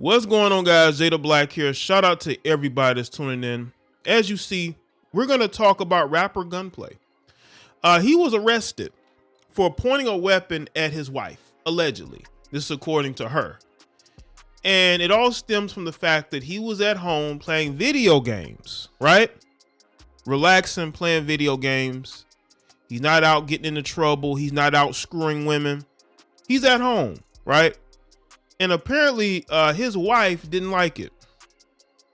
What's going on, guys? Jay the Black here. Shout out to everybody that's tuning in. As you see, we're going to talk about rapper Gunplay. He was arrested for pointing a weapon at his wife, allegedly. This is according to her. And it all stems from the fact that he was at home playing video games, right? Relaxing, playing video games. He's not out getting into trouble. He's not out screwing women. He's at home, right? And apparently his wife didn't like it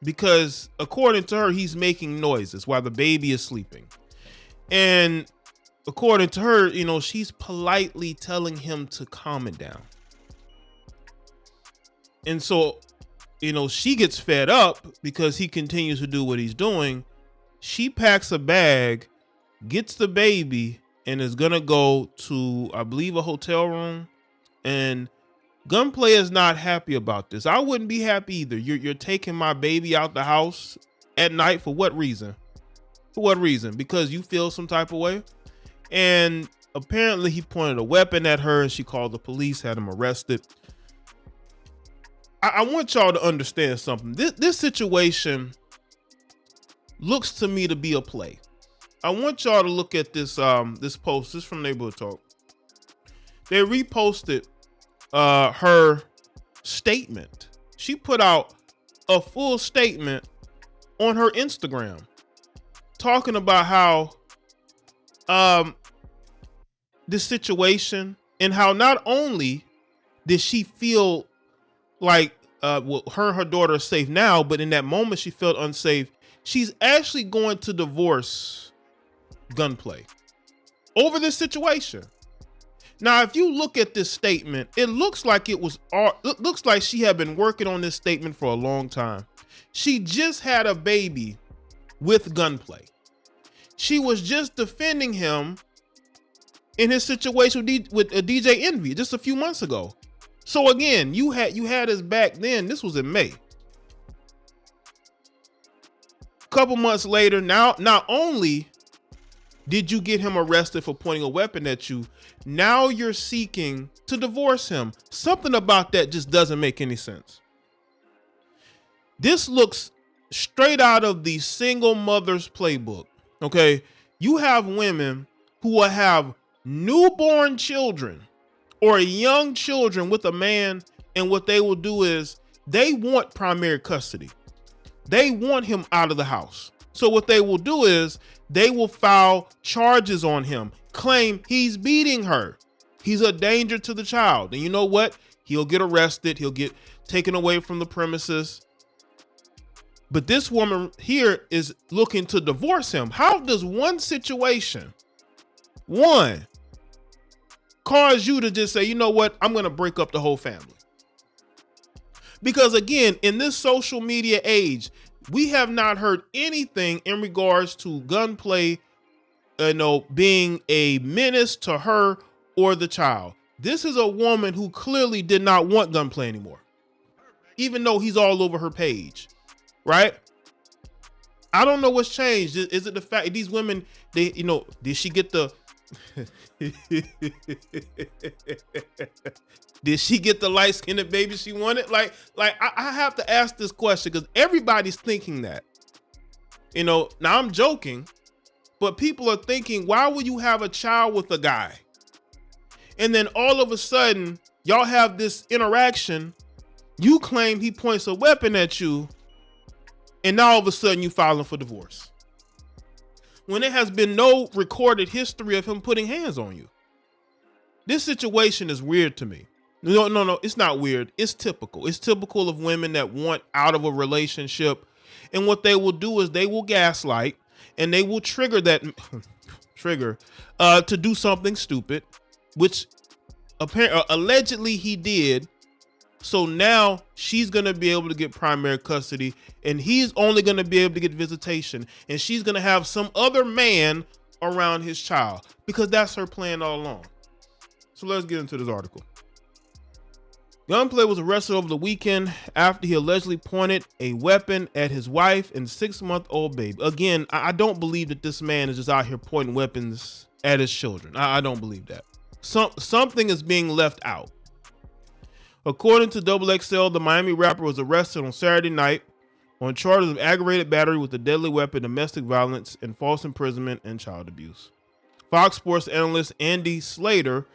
because according to her, he's making noises while the baby is sleeping. And according to her, she's politely telling him to calm it down. And so, she gets fed up because he continues to do what he's doing. She packs a bag, gets the baby, and is going to go to, I believe, a hotel room. And Gunplay is not happy about this. I wouldn't be happy either. You're taking my baby out the house at night for what reason? For what reason? Because you feel some type of way? And apparently he pointed a weapon at her and she called the police, had him arrested. I want y'all to understand something. This situation looks to me to be a play. I want y'all to look at this this post. This is from Neighborhood Talk. They reposted her statement. She put out a full statement on her Instagram talking about how this situation and how not only did she feel like her and her daughter are safe now, but in that moment she felt unsafe. She's actually going to divorce Gunplay over this situation. Now, if you look at this statement, it looks like she had been working on this statement for a long time. She just had a baby with Gunplay. She was just defending him in his situation with DJ Envy just a few months ago. So again, you had his back then. This was in May. A couple months later, now not only did you get him arrested for pointing a weapon at you, now you're seeking to divorce him. Something about that just doesn't make any sense. This looks straight out of the single mother's playbook. Okay, you have women who will have newborn children or young children with a man, and what they will do is they want primary custody. They want him out of the house. So what they will do is they will file charges on him, claim he's beating her. He's a danger to the child. And you know what? He'll get arrested. He'll get taken away from the premises. But this woman here is looking to divorce him. How does one situation, cause you to just say, you know what? I'm going to break up the whole family? Because again, in this social media age, we have not heard anything in regards to Gunplay, being a menace to her or the child. This is a woman who clearly did not want Gunplay anymore, even though he's all over her page, right? I don't know what's changed. Is it the fact that these women, did she get the did she get the light-skinned baby she wanted? Like I have to ask this question because everybody's thinking that. Now I'm joking, but people are thinking, why would you have a child with a guy? And then all of a sudden, y'all have this interaction. You claim he points a weapon at you, and now all of a sudden you filing for divorce, when there has been no recorded history of him putting hands on you. This situation is weird to me. No, it's not weird. It's typical. It's typical of women that want out of a relationship. And what they will do is they will gaslight and they will trigger that to do something stupid, which allegedly he did. So now she's going to be able to get primary custody and he's only going to be able to get visitation, and she's going to have some other man around his child because that's her plan all along. So let's get into this article. Gunplay was arrested over the weekend after he allegedly pointed a weapon at his wife and 6-month-old baby. Again, I don't believe that this man is just out here pointing weapons at his children. I don't believe that. Something is being left out. According to XXL, the Miami rapper was arrested on Saturday night on charges of aggravated battery with a deadly weapon, domestic violence, and false imprisonment and child abuse. Fox Sports analyst Andy Slater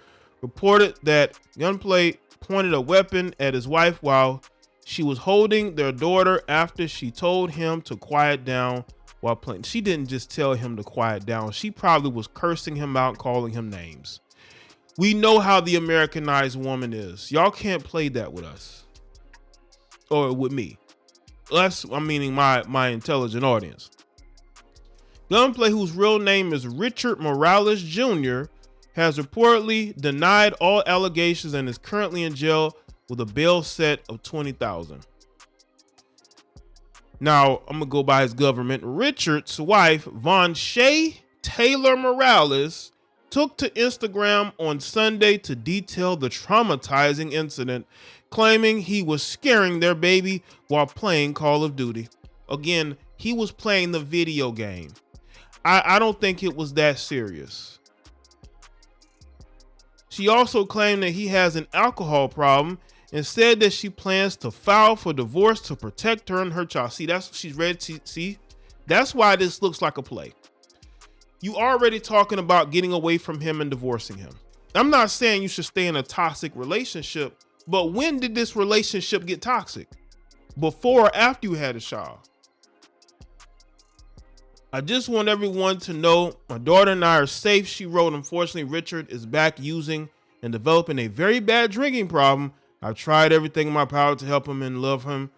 reported that Gunplay pointed a weapon at his wife while she was holding their daughter after she told him to quiet down while playing. She didn't just tell him to quiet down. She probably was cursing him out, calling him names. We know how the Americanized woman is. Y'all can't play that with us or with me. Us, I'm meaning my intelligent audience. Gunplay, whose real name is Richard Morales Jr., has reportedly denied all allegations and is currently in jail with a bail set of $20,000. Now, I'm gonna go by his government. Richard's wife, Von Shay Taylor Morales, took to Instagram on Sunday to detail the traumatizing incident, claiming he was scaring their baby while playing Call of Duty. Again, he was playing the video game. I don't think it was that serious. She also claimed that he has an alcohol problem and said that she plans to file for divorce to protect her and her child. See, that's what she's ready to see. That's why this looks like a play. You already talking about getting away from him and divorcing him. I'm not saying you should stay in a toxic relationship, but when did this relationship get toxic? Before or after you had a child? I just want everyone to know my daughter and I are safe, she wrote. Unfortunately, Richard is back using and developing a very bad drinking problem. I've tried everything in my power to help him and love him.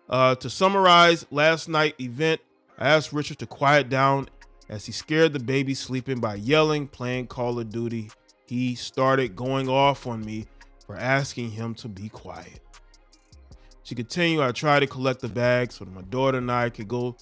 To summarize last night's event, I asked Richard to quiet down as he scared the baby sleeping by yelling, playing Call of Duty. He started going off on me for asking him to be quiet. She continued, I tried to collect the bag so that my daughter and I could go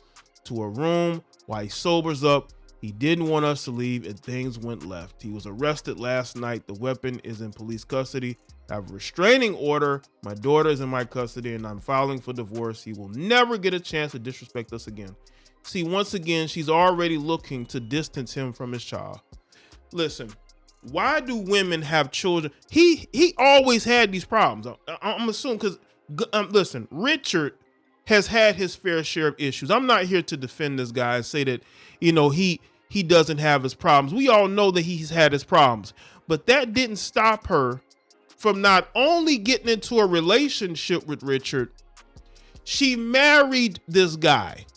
to a room while he sobers up. He didn't want us to leave and things went left. He was arrested last night. The weapon is in police custody. I have a restraining order. My daughter is in my custody and I'm filing for divorce. He will never get a chance to disrespect us again. See, once again, she's already looking to distance him from his child. Listen, why do women have children? He always had these problems. I'm assuming because, listen, Richard has had his fair share of issues. I'm not here to defend this guy and say that, he doesn't have his problems. We all know that he's had his problems, but that didn't stop her from not only getting into a relationship with Richard, she married this guy,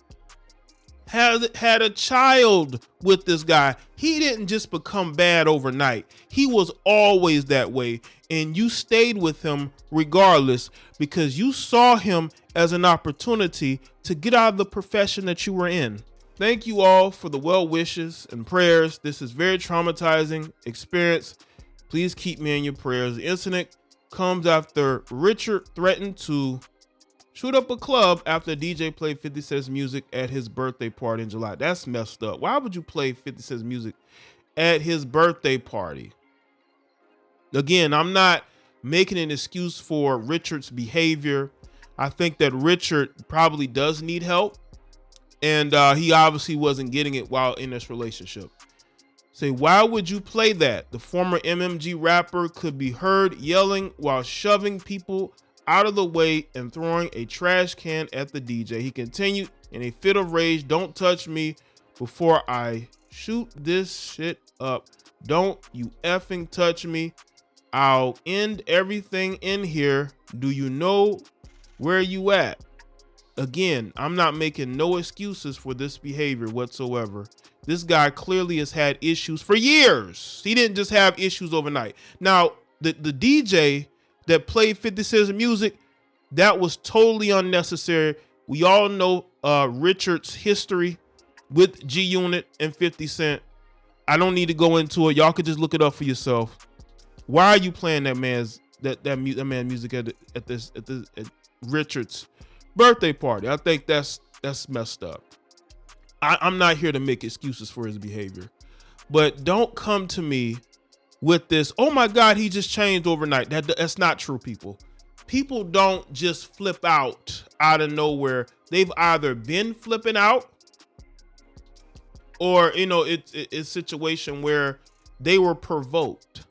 had a child with this guy. He didn't just become bad overnight. He was always that way. And you stayed with him regardless because you saw him as an opportunity to get out of the profession that you were in. Thank you all for the well wishes and prayers. This is very traumatizing experience. Please keep me in your prayers. The incident comes after Richard threatened to shoot up a club after a DJ played 50 Cent's music at his birthday party in July. That's messed up. Why would you play 50 Cent's music at his birthday party? Again, I'm not making an excuse for Richard's behavior. I think that Richard probably does need help. And he obviously wasn't getting it while in this relationship. Say, why would you play that? The former MMG rapper could be heard yelling while shoving people out of the way and throwing a trash can at the DJ. He continued in a fit of rage, don't touch me before I shoot this shit up. Don't you effing touch me. I'll end everything in here. Do you know where you at? Again, I'm not making no excuses for this behavior whatsoever. This guy clearly has had issues for years. He didn't just have issues overnight. Now, the DJ that played 50 Cent's music, that was totally unnecessary. We all know Richard's history with G Unit and 50 Cent. I don't need to go into it. Y'all could just look it up for yourself. Why are you playing that man's music at Richard's birthday party? I think that's messed up. I'm not here to make excuses for his behavior, but don't come to me with this, oh my God, he just changed overnight. That's not true, people. People don't just flip out of nowhere. They've either been flipping out or, it's a situation where they were provoked.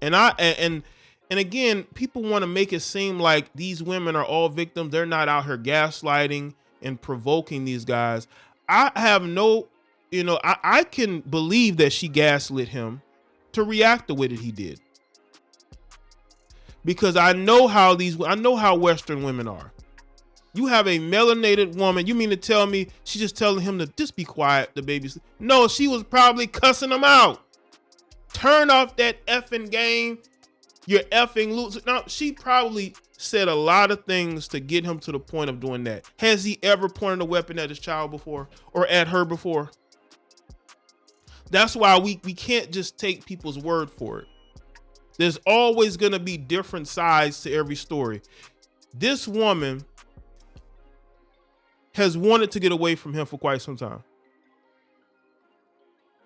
And And again, people want to make it seem like these women are all victims. They're not out here gaslighting and provoking these guys. I have no, I can believe that she gaslit him to react the way that he did. Because I know how Western women are. You have a melanated woman. You mean to tell me she's just telling him to just be quiet, the baby's? No, she was probably cussing him out. Turn off that effing game. You're effing loser. No, she probably said a lot of things to get him to the point of doing that. Has he ever pointed a weapon at his child before or at her before? That's why we can't just take people's word for it. There's always going to be different sides to every story. This woman has wanted to get away from him for quite some time.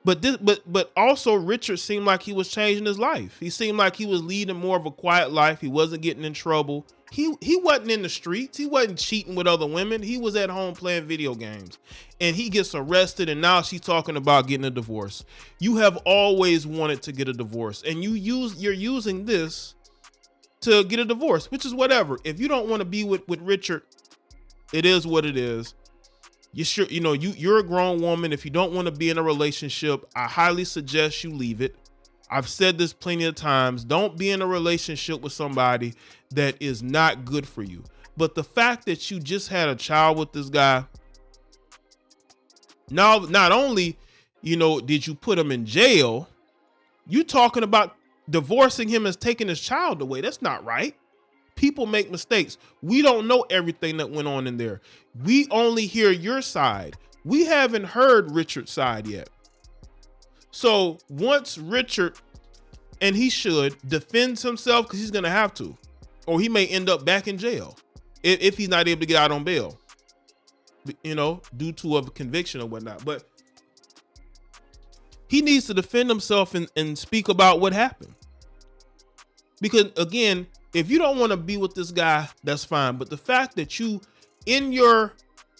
But also Richard seemed like he was changing his life. He seemed like he was leading more of a quiet life. He wasn't getting in trouble. He wasn't in the streets. He wasn't cheating with other women. He was at home playing video games. And he gets arrested, and now she's talking about getting a divorce. You have always wanted to get a divorce, and you're using this to get a divorce, which is whatever. If you don't want to be with Richard, it is what it is. You're a grown woman. If you don't want to be in a relationship, I highly suggest you leave it. I've said this plenty of times. Don't be in a relationship with somebody that is not good for you. But the fact that you just had a child with this guy, now not only, did you put him in jail, you talking about divorcing him as taking his child away. That's not right. People make mistakes. We don't know everything that went on in there. We only hear your side. We haven't heard Richard's side yet. So once Richard, and he should, defends himself, because he's going to have to, or he may end up back in jail if he's not able to get out on bail, due to a conviction or whatnot. But he needs to defend himself and speak about what happened. Because again, if you don't want to be with this guy, that's fine. But the fact that you, in your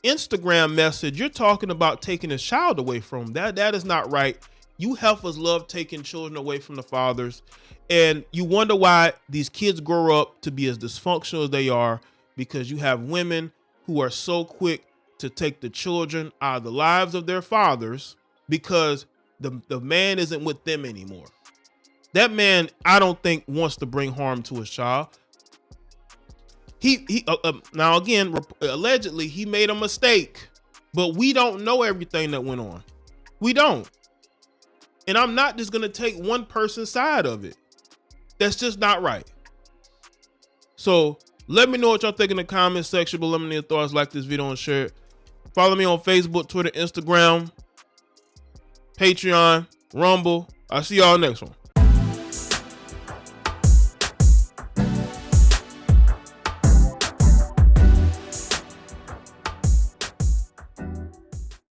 Instagram message, you're talking about taking his child away from him, that is not right. You heifers love taking children away from the fathers. And you wonder why these kids grow up to be as dysfunctional as they are, because you have women who are so quick to take the children out of the lives of their fathers because the man isn't with them anymore. That man, I don't think, wants to bring harm to his child. Now again, allegedly he made a mistake, but we don't know everything that went on. We don't. And I'm not just going to take one person's side of it. That's just not right. So let me know what y'all think in the comment section below. Let me know your thoughts. Like this video and share it. Follow me on Facebook, Twitter, Instagram, Patreon, Rumble. I'll see y'all next one.